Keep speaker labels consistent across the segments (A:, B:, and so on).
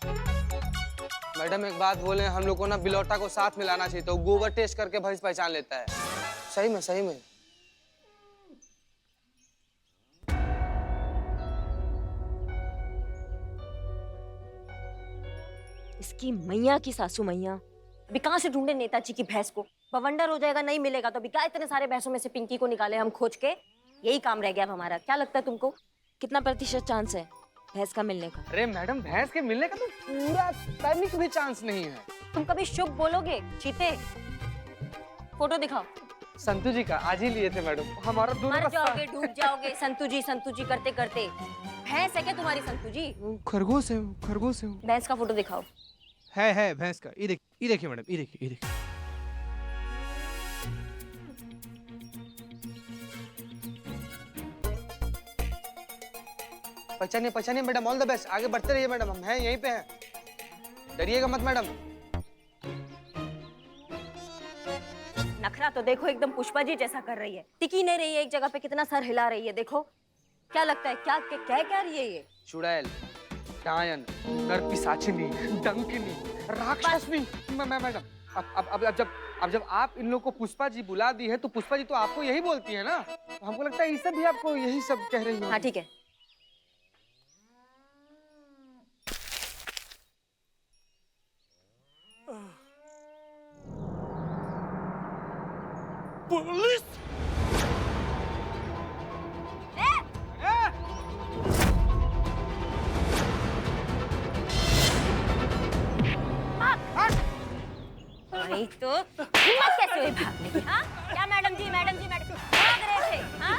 A: Madam एक बात बोले, हम लोग को ना बिलौटा को साथ मिलाना चाहिए, तो गोबर टेस्ट करके भैंस पहचान लेता है। सही में सही में।
B: इसकी मैया की सासू मैया, अभी कहाँ से ढूंढे नेताजी की भैंस को? बवंडर हो जाएगा, नहीं मिलेगा तो अभी क्या इतने सारे भैंसों में से पिंकी को निकाले हम खोज के? यही काम रह गया अब हमारा। क्या लगता है तुमको, कितना प्रतिशत चांस है भैंस का मिलने का?
A: अरे मैडम, भैंस के मिलने का तो पूरा तनिक भी चांस नहीं है।
B: तुम कभी शुभ बोलोगे? चीते, फोटो दिखाओ।
A: संतू जी का आज ही लिए थे मैडम, हमारा दोनों
B: मर
A: का
B: जाओगे, डूब जाओगे संतू जी करते करते। भैंस है क्या तुम्हारी संतू जी?
A: खरगोश है, खरगोश है।
B: भैंस का फोटो दिखाओ।
C: है भैंस का। ये देखिए मैडम, ये देखिए।
A: पहचानिए मैडम, ऑल द बेस्ट। आगे बढ़ते रहिए मैडम, हम हैं यहीं पे हैं, डरिएगा मत मैडम।
B: नखरा तो देखो, एकदम पुष्पा जी जैसा कर रही है, टिकी नहीं रही है एक जगह पे, कितना सर हिला रही है देखो। क्या लगता है, क्या रही है ये?
A: चुड़ैल, डायन, नरपिशाचिनी, डंकिनी, राक्षसनी। मैडम, अब जब आप इन लोग को पुष्पा जी बुला दी है, तो पुष्पा जी तो आपको यही बोलती है ना, तो हमको लगता है ये सब भी आपको यही सब कह रही है।
B: हाँ ठीक है।
C: पुलिस!
B: नहीं तो हिम्मत कैसे हुई भागने की? हाँ क्या मैडम जी भाग रहे थे? हाँ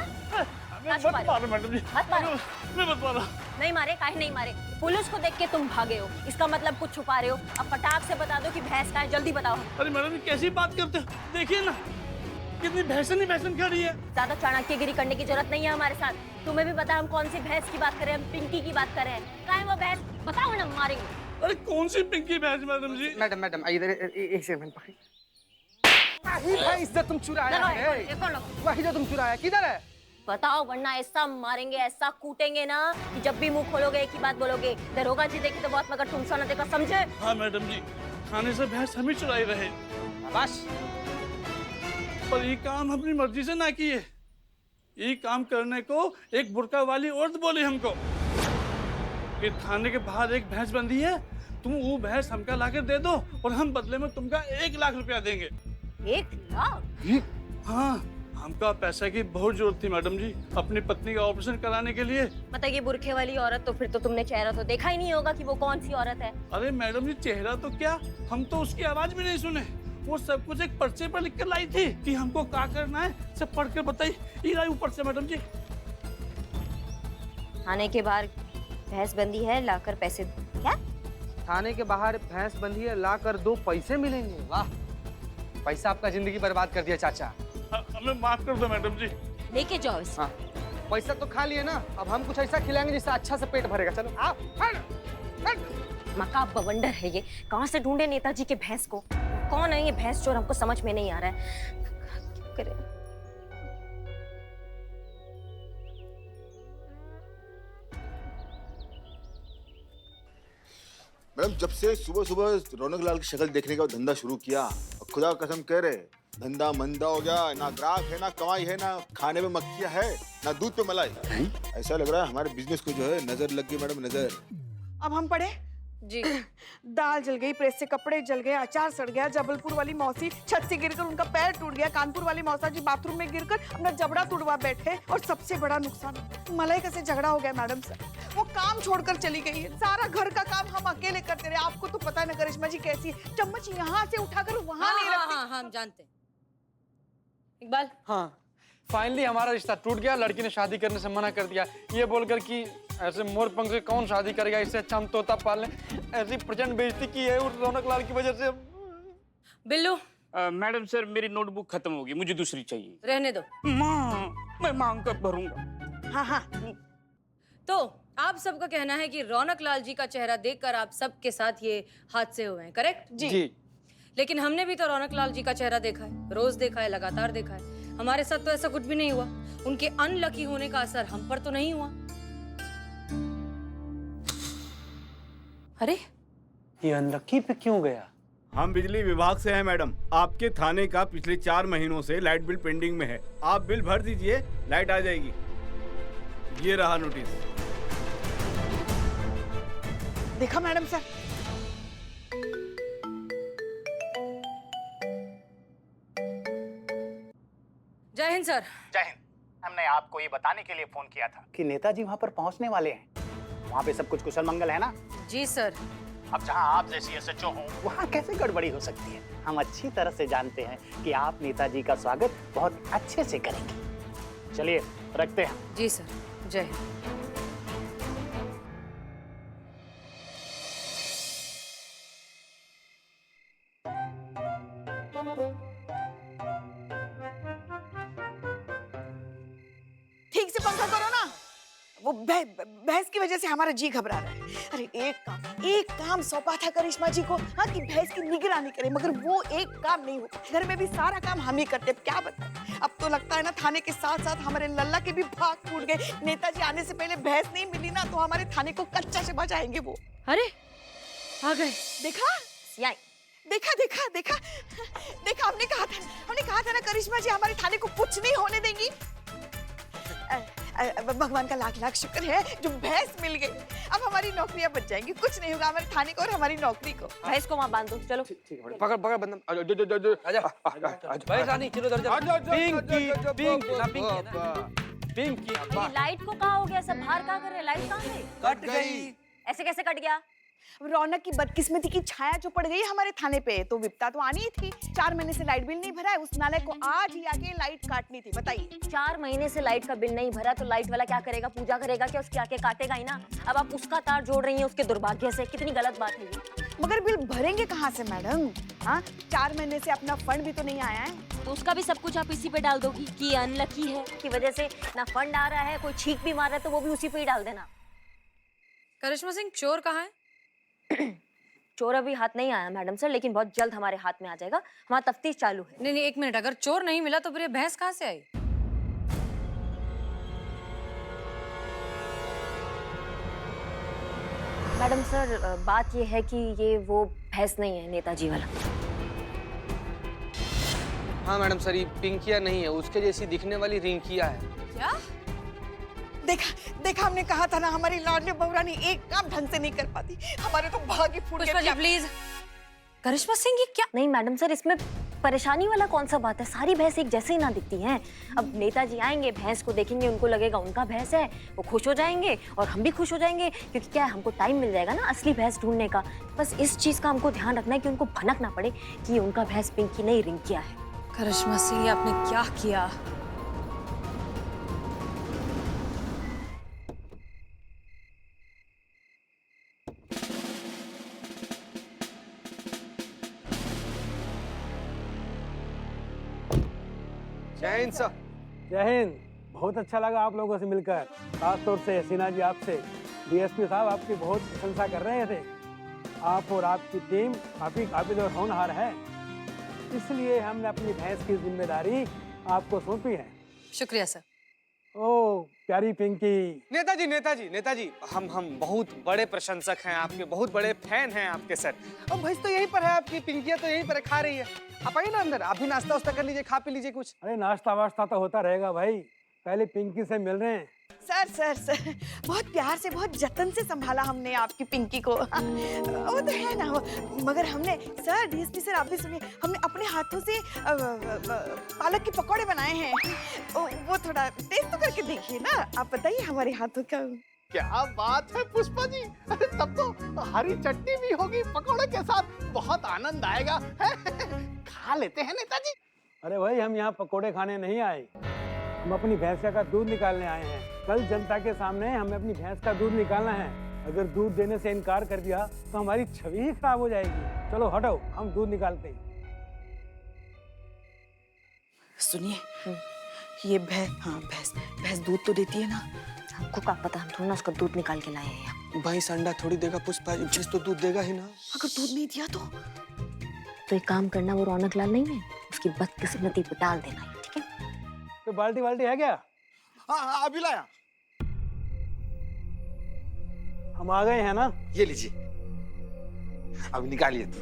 C: मत मारो मैडम जी,
B: मत मारो।
C: मैं मत मारो।
B: नहीं मारे, काहे नहीं मारे? पुलिस को देख के तुम भागे हो, इसका मतलब कुछ छुपा रहे हो। अब फटाक से बता दो कि भैंस कहाँ है, जल्दी बताओ।
C: अरे मैडम जी कैसी बात करते हो, देखिए ना कितनी भैंसन खड़ी है।
B: ज्यादा चाणक्यगिरी करने की जरूरत नहीं है हमारे साथ। तुम्हें भी पता है हम कौन सी भैंस की बात कर रहे हैं, हम पिंकी की बात कर रहे हैं। कहाँ है वो भैंस, बताओ ना, मारेंगे।
C: अरे कौन सी पिंकी भैंस मैडम जी?
A: मैडम इधर एक सेकंड पकड़ी। वही भैंस जो तुम चुराया है, वही जो तुम चुराया, किधर है?
B: बताओ, वरना ऐसा मारेंगे, ऐसा कूटेंगे ना कि जब भी मुंह खोलोगे एक ही बात बोलोगे, दरोगा जी देखे तो बहुत मगर तुमसा न देखा, समझे?
C: हाँ मैडम जी, खाने से भैंस हम ही चुराई रहे,
A: बस।
C: पर ये काम अपनी मर्जी से ना किए। ये काम करने को एक बुर्का वाली औरत बोली हमको कि थाने के बाहर एक भैंस बंधी है, तुम वो भैंस हमका लाकर दे दो और हम बदले में तुमका 1 लाख रुपया देंगे।
B: 1 लाख?
C: हाँ, हमका पैसा की बहुत जरूरत थी मैडम जी, अपनी पत्नी का ऑपरेशन कराने के लिए।
B: मतलब ये बुरखे वाली औरत, तो फिर तो तुमने चेहरा तो देखा ही नहीं होगा कि वो कौन सी औरत है।
C: अरे मैडम जी चेहरा तो क्या, हम तो उसकी आवाज भी नहीं सुने। वो सब कुछ एक पर्चे पर लिख कर लाई थी कि हमको क्या करना है, सब पढ़ कर बताई। ये लाई ऊपर से मैडम जी।
B: थाने के बाहर भैंस बंदी है, लाकर पैसे। क्या?
A: थाने के बाहर भैंस बंधी है, ला कर 2 पैसे मिलेंगे। वाह, पैसा आपका जिंदगी बर्बाद कर दिया चाचा।
C: हमें माफ कर दो मैडम जी।
B: लेके जाओ इसे।
A: हाँ, पैसा तो खा लिए ना, अब हम कुछ ऐसा खिलाएंगे जिससे अच्छा से पेट भरेगा। चलो आओ।
B: मका बवंडर है ये, कहाँ से ढूंढे नेताजी के भैंस को? कौन है ये भैंस चोर, हमको समझ में नहीं आ रहा है। क्या करें?
D: मैडम जब से सुबह सुबह रौनक लाल की शक्ल देखने का धंधा शुरू किया, खुदा कसम कह रहे धंधा मंदा हो गया। ना ग्राहक है, ना कमाई है, ना खाने में मक्खियाँ है, ना दूध पे मलाई। ऐसा लग रहा है हमारे बिजनेस को जो है नजर लग गई मैडम, नजर।
E: अब हम पढ़े
B: जी।
E: दाल जल गई, प्रेस से कपड़े जल गए, अचार सड़ गया, जबलपुर वाली मौसी छत से गिरकर उनका पैर टूट गया, कानपुर वाली मौसा जी बाथरूम में गिरकर अपना जबड़ा तुड़वा बैठे, और सबसे बड़ा नुकसान मलाइका से झगड़ा हो गया मैडम से। वो काम छोड़कर चली गई है, सारा घर का काम हम अकेले करते रहे। आपको तो पता है ना करिश्मा जी कैसी, चम्मच यहाँ से उठाकर वहाँ नहीं रखती।
B: हाँ, हम जानते हैं। इकबाल,
F: हाँ, फाइनली हमारा रिश्ता टूट गया। लड़की ने शादी करने से मना कर दिया, ये बोलकर कि ऐसे मोर पंख से कौन शादी करेगा, इससे अच्छा हम तोता पाल लें। ऐसी प्रचंड बेइज्जती की है उस रौनक लाल की वजह से।
G: बिल्लू,
H: मैडम सर मेरी नोटबुक खत्म होगी, मुझे दूसरी चाहिए।
G: रहने दो।
H: माँ, मैं मांग कर भरूंगा।
E: हाँ हाँ,
G: तो आप सबका कहना है कि रौनक लाल जी का चेहरा देखकर आप सबके साथ ये हादसे हुए हैं, करेक्ट?
F: जी।
G: लेकिन हमने भी तो रौनक लाल जी का चेहरा देखा है, रोज देखा है, लगातार देखा है। हमारे साथ तो ऐसा कुछ भी नहीं हुआ। उनके अनलकी होने का असर हम पर तो नहीं हुआ। अरे
F: ये अनलकी पे क्यों गया?
I: हम बिजली विभाग से हैं मैडम। आपके थाने का पिछले 4 महीनों से लाइट बिल पेंडिंग में है। आप बिल भर दीजिए, लाइट आ जाएगी। ये रहा नोटिस।
E: देखा मैडम सर,
G: जय हिंद सर।
J: जय हिंद। हमने आपको ये बताने के लिए फोन किया था कि नेताजी वहाँ पर पहुँचने वाले हैं। वहाँ पे सब कुछ कुशल मंगल है ना?
G: जी सर।
J: अब जहाँ आप जैसी एसएचओ हो, वहाँ कैसे गड़बड़ी हो सकती है? हम अच्छी तरह से जानते हैं कि आप नेताजी का स्वागत बहुत अच्छे से करेंगे। चलिए रखते हैं।
G: जी सर, जय हिंद।
E: ठीक से पंखा करो ना। वो भैंस की वजह से हमारा जी घबरा रहा है। अरे एक काम सौंपा था करिश्मा जी को, हाँ, कि भैंस की निगरानी करे, मगर वो एक काम नहीं होता। घर में भी सारा काम हम ही करते, क्या बताएं। अब तो लगता है ना थाने के साथ साथ हमारे लल्ला के भी भाग टूट गए। नेताजी आने से पहले भैंस नहीं मिली ना तो हमारे थाने को कच्चा से बचाएंगे वो।
G: अरे आ गए।
E: देखा
B: सियाई,
E: देखा देखा देखा देखा, हमने कहा था ना करिश्मा जी हमारे थाने को कुछ नहीं होने देंगी। भगवान का लाख लाख शुक्र है जो भैंस मिल गई। अब हमारी नौकरियां बच जाएंगी, कुछ नहीं होगा हमारे थाने को और हमारी नौकरी को।
B: भैंस को वहाँ बांध दो, चलो।
A: पकड़ पकड़ बंदम, आजा
F: भाई रानी चलो इधर जा। पिंकी
B: ये लाइट को कहाँ हो गया? सब बाहर कहाँ कर रहे? लाइट कहाँ गई?
F: कट गई।
B: ऐसे कैसे कट गया?
E: रौनक की बदकिस्मती की छाया जो पड़ गई हमारे थाने पे, तो विपता तो आनी ही थी। 4 महीने से लाइट बिल नहीं भरा है, उस नाले को आज ही आके लाइट काटनी थी। बताइए,
B: 4 महीने से लाइट का बिल नहीं भरा तो लाइट वाला क्या करेगा? पूजा करेगा क्या? उसके आके काटेगा ही ना। अब आप उसका तार जोड़ रही हैं उसके दुर्भाग्य से, कितनी गलत बात है ये।
E: मगर बिल भरेंगे कहाँ से मैडम? हाँ, 4 महीने से अपना फंड भी तो नहीं आया है।
B: तो उसका भी सब कुछ आप इसी पे डाल दोगी कि ये अनलकी है की वजह से ना फंड आ रहा है, कोई छींक भी मार रहा है तो वो भी उसी पे ही डाल देना।
G: करिश्मा सिंह, चोर कहाँ है?
B: चोर अभी हाथ नहीं आया मैडम सर, लेकिन बहुत जल्द हमारे हाथ में आ जाएगा। हमारा तफ्तीश चालू है।
G: नहीं, एक मिनट, अगर चोर नहीं मिला तो फिर ये भैंस कहाँ से आई?
B: मैडम सर, बात ये है कि ये वो भैंस नहीं है नेताजी वाला।
A: हाँ मैडम सर, ये पिंकिया नहीं है, उसके जैसी दिखने वाली रिंकिया है।
G: क्या?
E: देखा हमने कहा था ना हमारी लाडली बहुरानी एक काम ढंग से नहीं कर पाती। हमारे तो भाग ही फूट
G: पुष्पा जी
E: गए।
G: प्लीज। करिश्मा सिंह, ये क्या?
B: नहीं मैडम सर, इसमें परेशानी वाला कौन सा बात है? सारी भैंस एक जैसे ही ना दिखती हैं। अब नेताजी आएंगे, भैंस को देखेंगे, उनको लगेगा उनका भैंस है, वो खुश हो जाएंगे और हम भी खुश हो जाएंगे, क्योंकि क्या है, हमको टाइम मिल जाएगा ना असली भैंस ढूंढने का। बस इस चीज का हमको ध्यान रखना है कि उनको भनक ना पड़े कि उनका भैंस पिंकी नहीं रिंकिया है।
G: करिश्मा सिंह, ये आपने क्या किया?
A: जय हिंद सर।
F: जय हिंद। बहुत अच्छा लगा आप लोगों से मिलकर, खासतौर से हसीना जी आपसे। डीएसपी साहब आपकी बहुत प्रशंसा कर रहे थे। आप और आपकी टीम काफी काबिल और होनहार है, इसलिए हमने अपनी भैंस की जिम्मेदारी आपको सौंपी है।
G: शुक्रिया सर।
F: ओह प्यारी पिंकी।
A: नेताजी नेताजी नेताजी, हम बहुत बड़े प्रशंसक हैं आपके, बहुत बड़े फैन हैं आपके सर। अब भैंस तो यहीं पर है आपकी, पिंकिया तो यहीं पर है, खा रही है। आप आइए ना अंदर, आप भी नाश्ता वास्ता कर लीजिए, खा पी लीजिए कुछ।
F: अरे नाश्ता वास्ता तो होता रहेगा भाई, पहले पिंकी से मिल रहे हैं।
E: सर बहुत प्यार से, बहुत जतन से संभाला हमने आपकी पिंकी को। वो तो है ना, मगर हमने सर, डीएसपी सर आप भी सुनिए, हमने अपने हाथों से पालक के पकौड़े बनाए हैं। वो थोड़ा टेस्ट तो करके देखिए ना, आप बताइए हमारे हाथों का।
J: क्या बात है पुष्पा जी, तब तो हरी चटनी भी होगी पकौड़े के साथ, बहुत आनंद आएगा। खा लेते हैं नेताजी।
F: अरे भाई, हम यहाँ पकोड़े खाने नहीं आए, हम अपनी भैंस का दूध निकालने आए हैं। कल जनता के सामने हमें अपनी भैंस का दूध निकालना है। अगर दूध देने से इनकार कर दिया तो हमारी छवि ही खराब हो जाएगी। चलो हटो, हम दूध निकालते हैं।
E: सुनिए, ये भैंस दूध तो देती है ना?
B: हमको क्या पता, हम थोड़ा ना उसका दूध निकाल के लाए हैं।
A: भैंस अंडा थोड़ी देगा पुष्पा, भैंस तो दूध देगा ही ना।
E: अगर दूध नहीं दिया
B: तो एक काम करना, वो रौनक लाल नहीं है, उसकी बदकिस्मती पे डाल देना, ठीक है?
F: तो बाल्टी वाल्टी है क्या?
D: हाँ अभी लाया।
F: हम आ गए हैं ना?
A: ये लीजिए। अब निकालिए तो।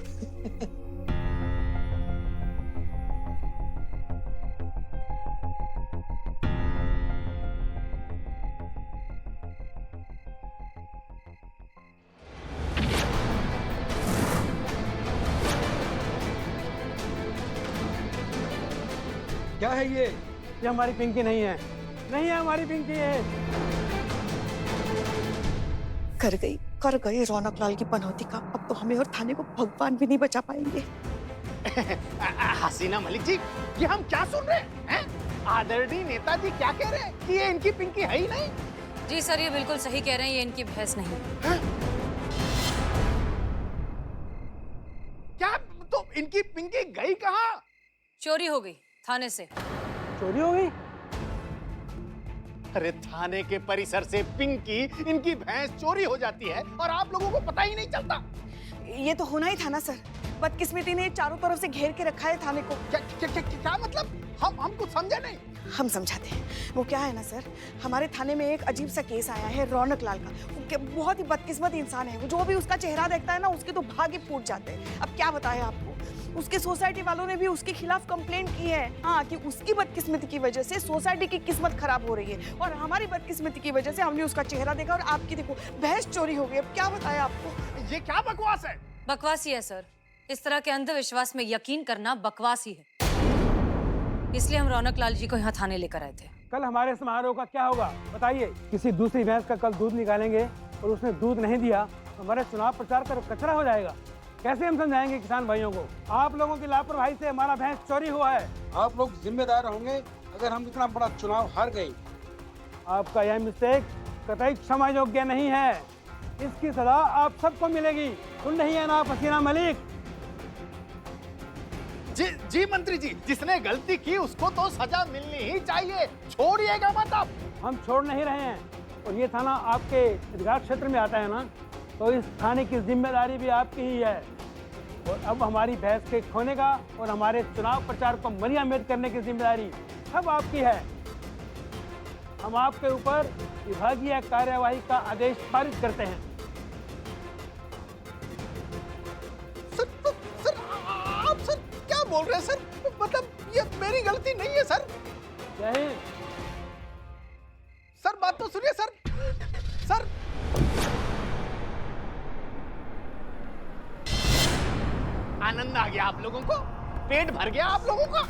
F: क्या है ये हमारी पिंकी नहीं है, नहीं है हमारी पिंकी है।
E: कर गए रौनक लाल की पनौती का। अब तो हमें और थाने को भगवान भी नहीं बचा पाएंगे।
J: हसीना मलिक जी, ये हम क्या सुन रहे हैं? आदरणीय नेताजी क्या कह रहे हैं कि ये इनकी पिंकी है ही नहीं?
G: जी सर, ये बिल्कुल सही कह रहे हैं, ये इनकी भैंस नहीं।
J: क्या तो इनकी पिंकी गई कहाँ?
G: चोरी हो गई थाने से।
F: चोरी हो गई?
J: अरे थाने के परिसर से पिंकी, इनकी भैंस चोरी हो जाती है और आप लोगों को पता ही नहीं चलता।
E: ये तो होना ही था ना सर। बदकिस्मती ने चारों तरफ से घेर के रखा है थाने को।
J: क्या मतलब? हम कुछ समझे नहीं।
E: हम समझाते हैं। वो क्या है ना सर, हमारे थाने में एक अजीब सा केस आया है रौनक लाल का। वो बहुत ही बदकिस्मत इंसान है। वो जो भी उसका चेहरा देखता है ना, उसके तो भाग्य फूट जाते हैं। अब क्या बताएं आपको, उसके सोसाइटी वालों ने भी उसके खिलाफ कंप्लेंट की है। हाँ, कि उसकी बदकिस्मती की वजह से सोसाइटी की किस्मत खराब हो रही है और हमारी बदकिस्मती की वजह से हमने उसका चेहरा देखा और आपकी देखो भैंस चोरी हो गई। अब क्या बताएं आपको।
J: ये क्या बकवास है?
G: बकवास ही है सर। इस तरह के अंधविश्वास में यकीन करना बकवास ही है। इसलिए हम रौनक लाल जी को यहाँ थाने लेकर आए थे।
F: कल हमारे समारोह का क्या होगा बताइए? किसी दूसरी भैंस का कल दूध निकालेंगे और उसने दूध नहीं दिया तो हमारे चुनाव प्रचार का कचरा हो जाएगा। कैसे हम समझाएंगे किसान भाइयों को? आप लोगों की लापरवाही से हमारा भैंस चोरी हुआ है।
K: आप लोग जिम्मेदार होंगे अगर हम इतना बड़ा चुनाव हार गए।
F: आपका यह मिस्टेक कतई क्षमा योग्य नहीं है। इसकी सजा आप सबको मिलेगी। सुन रही है ना आप हसीना मलिक?
J: जी मंत्री जी, जिसने गलती की उसको तो सजा मिलनी ही चाहिए। छोड़िएगा मत आप।
F: हम छोड़ नहीं रहे हैं और ये थाना आपके अधिकार क्षेत्र में आता है ना, तो इस थाने की जिम्मेदारी भी आपकी ही है। और अब हमारी भैंस के खोने का और हमारे चुनाव प्रचार को मरियामेद करने की जिम्मेदारी सब आपकी है। हम आपके ऊपर विभागीय कार्यवाही का आदेश पारित करते हैं।
J: सर क्या बोल रहे हैं सर? मतलब ये मेरी गलती नहीं है सर।
F: यही
J: सर, बात तो सुनिए सर। सर आनंद आ गया आप लोगों को? पेट भर गया आप लोगों का?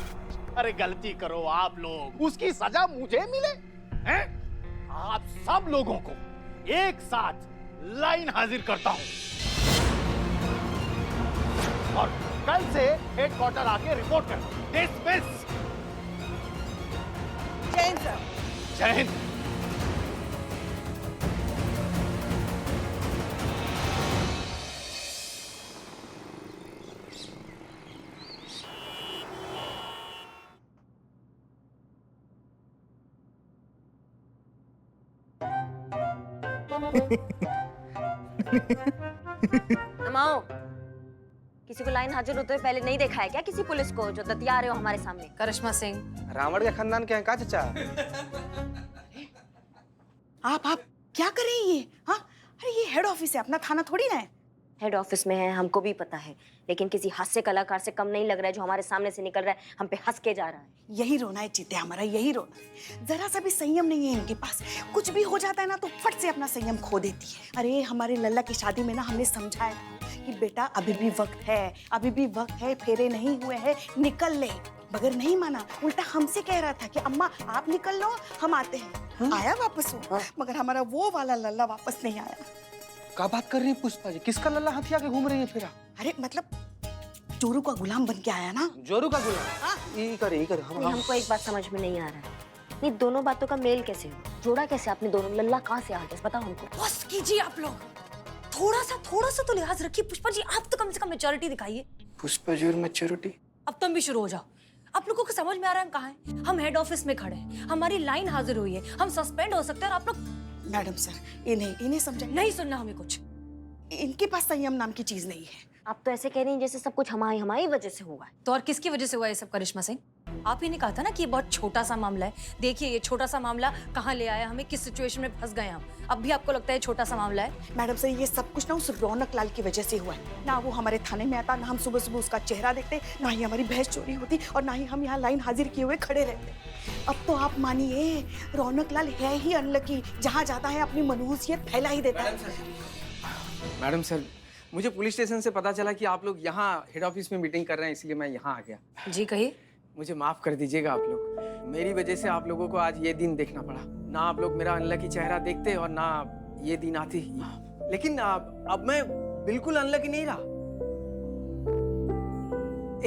J: अरे गलती करो आप लोग, उसकी सजा मुझे मिले हैं? आप सब लोगों को एक साथ लाइन हाजिर करता हूं और कल से हेडक्वार्टर आके रिपोर्ट करता हूं। डिसमिस।
E: जय हिंद सर।
J: जय हिंद।
B: अमाओ, किसी को लाइन हाजिर होते हुए पहले नहीं देखा है क्या? किसी पुलिस को जो दतिया रहे हो हमारे सामने?
G: करिश्मा सिंह।
A: रावण के खानदान के हैं का चाचा?
E: आप क्या कर रही है? हाँ, अरे ये हेड ऑफिस है, अपना थाना थोड़ी ना है।
B: हेड ऑफिस में है, हमको भी पता है, लेकिन किसी हास्य कलाकार से कम नहीं लग रहा है जो हमारे सामने से निकल रहा है, हम पे हंस के जा रहा है।
E: यही रोना है चित्ते हमारा, यही रोना है। जरा सा भी संयम नहीं है इनके पास। कुछ भी हो जाता है ना तो फट से अपना संयम खो देती है। अरे हमारे लल्ला की शादी में ना हमने समझाया था कि बेटा अभी भी वक्त है, अभी भी वक्त है, फेरे नहीं हुए हैं, निकल ले। मगर नहीं माना, उल्टा हमसे कह रहा था कि अम्मा आप निकल लो, हम आते हैं। आया वापस वो, मगर हमारा वो वाला लल्ला वापस नहीं आया।
A: क्या बात कर रही है पुष्पा जी? किसका लल्ला हाथी आके घूम रही है फिर?
E: अरे मतलब जोरू का गुलाम बन के आया ना।
A: जोरू का गुलाम? ये करे
B: हमको एक बात समझ में नहीं आ रहा है, ये दोनों बातों का मेल कैसे हुआ? जोड़ा कैसे आपने दोनों? लल्ला कहाँ से आ गया बताओ हमको।
G: बस कीजिए आप लोग, थोड़ा सा तो लिहाज रखिए। पुष्पा जी आप तो कम से कम मैच्योरिटी दिखाइए।
A: पुष्पा जी और मैच्योरिटी?
G: अब तुम भी शुरू हो जाओ। आप लोगों को समझ में आ रहा है हम कहाँ हैं? हम हेड ऑफिस में खड़े हैं, हमारी लाइन हाजिर हुई है, हम सस्पेंड हो सकते हैं और आप लोग।
E: मैडम सर इन्हें समझाइए।
G: नहीं सुनना हमें कुछ।
E: इनके पास संयम नाम की चीज नहीं है।
B: आप तो ऐसे कह रही हैं जैसे सब कुछ हमारी वजह से हुआ है।
G: तो और किसकी वजह से हुआ ये सब करिश्मा सिंह? आप ही ने कहा था ना कि ये बहुत छोटा सा मामला है। देखिए ये छोटा सा मामला कहाँ ले आया हमें, किस सिचुएशन में फंस गए हम। अब भी आपको लगता है छोटा सा मामला है?
E: मैडम सर, ये सब कुछ ना उस रौनक लाल की वजह से हुआ है। ना वो हमारे थाने में आता, ना हम सुबह सुबह उसका चेहरा देखते, ना ही हमारी भैंस चोरी होती, और ना ही हम यहाँ लाइन हाजिर किए हुए खड़े रहते। अब तो आप मानिए, रौनक लाल है ही अनलकी, जहाँ जाता है अपनी मनहूसियत फैला ही देता है।
A: मैडम सर, मुझे पुलिस स्टेशन से पता चला कि आप लोग यहाँ हेड ऑफिस में मीटिंग कर रहे हैं, इसलिए मैं यहाँ आ गया।
G: जी कहिए।
A: मुझे माफ कर दीजिएगा आप लोग, मेरी वजह से आप लोगों को आज ये दिन देखना पड़ा। ना आप लोग मेरा अनलकी चेहरा देखते और ना ये दिन आती। लेकिन अब मैं बिल्कुल अनलकी नहीं रहा।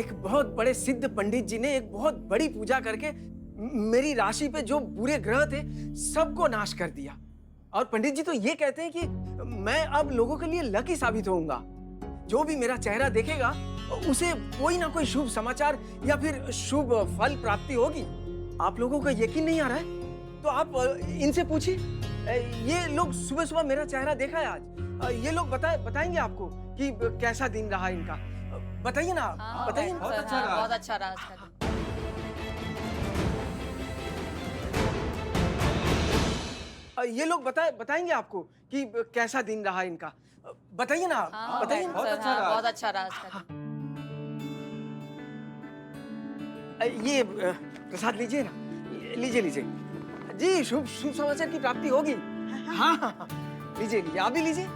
A: एक बहुत बड़े सिद्ध पंडित जी ने एक बहुत बड़ी पूजा करके मेरी राशि पे जो बुरे ग्रह थे सबको नाश कर दिया। और पंडित जी तो ये कहते हैं कि मैं अब लोगों के लिए लकी साबित होऊंगा। जो भी मेरा चेहरा देखेगा उसे कोई ना कोई शुभ समाचार या फिर शुभ फल प्राप्ति होगी। आप लोगों का यकीन नहीं आ रहा है तो आप इनसे पूछिए। ये लोग सुबह सुबह मेरा चेहरा देखा है आज। ये लोग बताएंगे आपको कि कैसा दिन रहा इनका। बताइए ना, बताइए।
G: बहुत अच्छा रहा, बहुत अच्छा रहा आज का दिन।
A: ये लोग बताएंगे आपको कि कैसा दिन रहा इनका। बताइए ना, बताइए।
G: बहुत अच्छा रहा, बहुत अच्छा रहा आज का दिन।
A: ये प्रसाद लीजिए ना, लीजिए जी। शुभ समाचार की प्राप्ति होगी। हाँ हाँ, लीजिए आप भी लीजिए।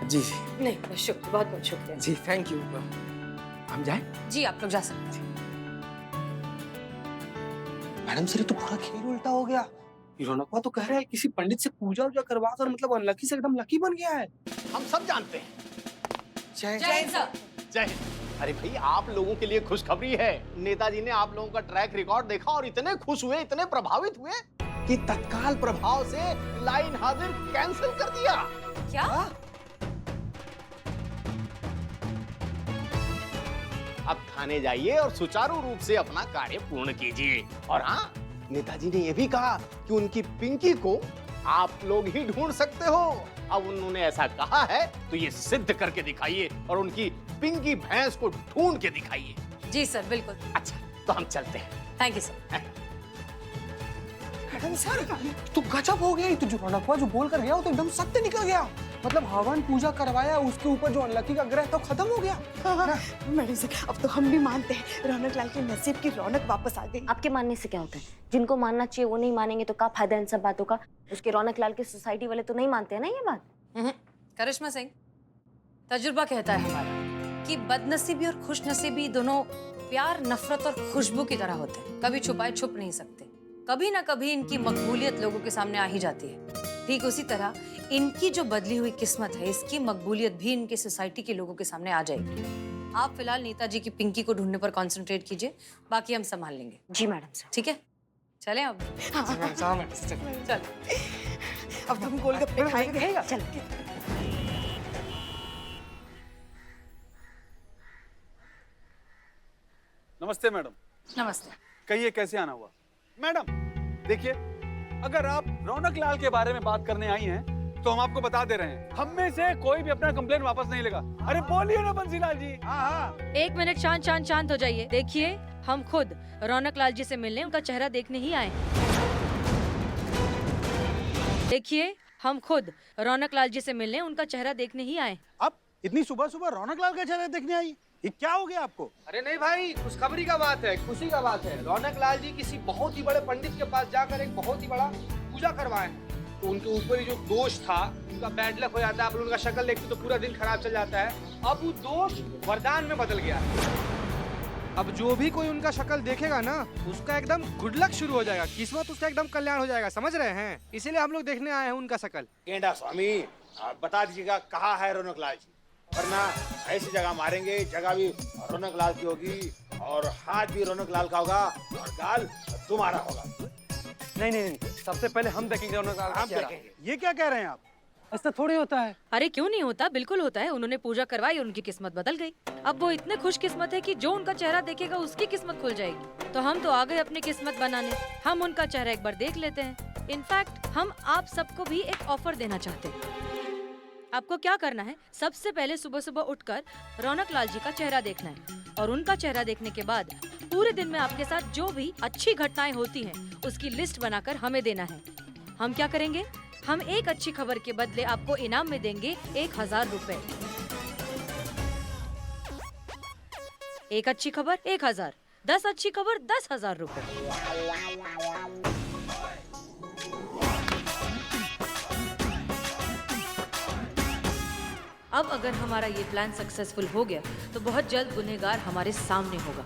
A: जी
G: नहीं, शुक्रिया, बहुत बहुत शुक्रिया
A: जी, थैंक यू। हम जाएं?
G: जी, आप लोग जा सकते हैं।
K: मैडम सर, ये तो पूरा खेल उल्टा हो गया। रौनकवा तो कह रहा है किसी पंडित से पूजा वूजा करवा कर मतलब अनलकी से एकदम लकी बन गया है।
J: हम सब जानते हैं।
G: जय हिंद सर।
J: जय हिंद। अरे भाई, आप लोगों के लिए खुशखबरी है। नेताजी ने आप लोगों का ट्रैक रिकॉर्ड देखा और इतने खुश हुए, इतने प्रभावित हुए कि तत्काल प्रभाव से लाइन हाजिर कैंसिल कर दिया।
G: क्या?
J: अब थाने जाइए और सुचारू रूप से अपना कार्य पूर्ण कीजिए। और हाँ, नेताजी ने यह भी कहा कि उनकी पिंकी को आप लोग ही ढूंढ सकते हो। अब उन्होंने ऐसा कहा है तो ये सिद्ध करके दिखाइए और उनकी पिंकी भैंस को ढूंढ के दिखाइए।
G: जी सर, बिल्कुल।
J: अच्छा, तो हम चलते हैं।
G: Thank you sir.
K: Madam sir, तो गजब हो गया। तो जो रौनकवा जो बोल कर गया वो तो एकदम सत्य निकल गया। मतलब हवन पूजा करवाया, उसके ऊपर जो अनलकी का ग्रह था खत्म हो गया।
E: मैडम सर, अब तो हम भी मानते हैं रौनक लाल के नसीब की रौनक वापस आ गई।
B: आपके मानने से क्या होता है? जिनको मानना चाहिए वो नहीं मानेंगे तो क्या फायदा इन सब बातों का? उसके रौनक लाल के सोसाइटी वाले तो नहीं मानते हैं ना ये बात।
G: करिश्मा सिंह, तजुर्बा कहता है हमारा कि बदनसीबी और खुशनसीबी दोनों प्यार, नफरत और खुशबू की तरह होते हैं। कभी छुपाए छुप नहीं सकते। कभी ना कभी इनकी मकबूलियत लोगों के सामने आ ही जाती है। ठीक उसी तरह इनकी जो बदली हुई किस्मत है, इसकी मकबूलियत भी इनके सोसाइटी के लोगों के सामने आ जाएगी। आप फिलहाल नेताजी की पिंकी को ढूंढने पर कंसंट्रेट कीजिए, बाकी हम संभाल लेंगे।
B: जी मैडम सर।
G: ठीक है, चलें अब। चल।
E: अब हम गोलगप्पे खाएंगे।
B: चल।
C: नमस्ते मैडम।
G: नमस्ते।
C: कहिए कैसे आना हुआ? मैडम देखिए, अगर आप रौनक लाल के बारे में बात करने आई हैं तो हम आपको बता दे रहे हैं, हम में से कोई भी अपना कंप्लेन वापस नहीं लेगा। अरे बोलिए ना बंसीलाल जी। हाँ।
G: एक मिनट, शांत हो जाइए। देखिए, हम खुद रौनक लाल जी से मिलने उनका चेहरा देखने ही आए। देखिए, हम खुद रौनक लाल जी से मिलने उनका चेहरा देखने ही आए।
K: अब इतनी सुबह सुबह रौनक लाल का चेहरा देखने आई, ये क्या हो गया आपको?
A: अरे नहीं भाई, खुशखबरी का बात है, खुशी का बात है। रौनक लाल जी किसी बहुत ही बड़े पंडित के पास जाकर एक बहुत ही बड़ा पूजा करवाए, तो उनके ऊपर ही जो दोष था उनका बैड लक हो जाता है। आप लोग उनका शक्ल देखते तो पूरा दिन खराब चल जाता है। अब वो दोष वरदान में बदल गया। अब जो भी कोई उनका शक्ल देखेगा ना, उसका एकदम गुड लक शुरू हो जाएगा, किस्मत उसका एकदम कल्याण हो जाएगा। समझ रहे हैं? इसीलिए हम लोग देखने आए हैं उनका शक्ल।
D: गेंडा स्वामी, आप बता दीजिएगा कहाँ है रौनक लाल जी, वरना ऐसी जगह मारेंगे, जगह भी रौनक लाल की होगी और हाथ भी रौनक लाल का होगा और गाल तुम्हारा होगा।
F: नहीं, सबसे पहले हम देखेंगे रौनक लाल का चेहरा।
K: ये क्या कह रहे हैं आप?
F: ऐसा थोड़ी होता है।
G: अरे क्यों नहीं होता, बिल्कुल होता है। उन्होंने पूजा करवाई और उनकी किस्मत बदल गई। अब वो इतने खुश किस्मत है कि जो उनका चेहरा देखेगा उसकी किस्मत खुल जाएगी। तो हम तो आ गए अपनी किस्मत बनाने। हम उनका चेहरा एक बार देख लेते हैं। इनफैक्ट हम आप सबको भी एक ऑफर देना चाहते हैं। आपको क्या करना है, सबसे पहले सुबह सुबह उठकर रौनक लाल जी का चेहरा देखना है और उनका चेहरा देखने के बाद पूरे दिन में आपके साथ जो भी अच्छी घटनाएं होती हैं उसकी लिस्ट बनाकर हमें देना है। हम क्या करेंगे, हम एक अच्छी खबर के बदले आपको इनाम में देंगे 1000 रुपए। एक अच्छी खबर 1000, 10 अच्छी खबर 10,000 रुपए। अब अगर हमारा ये प्लान सक्सेसफुल हो गया तो बहुत जल्द गुनहगार हमारे सामने होगा।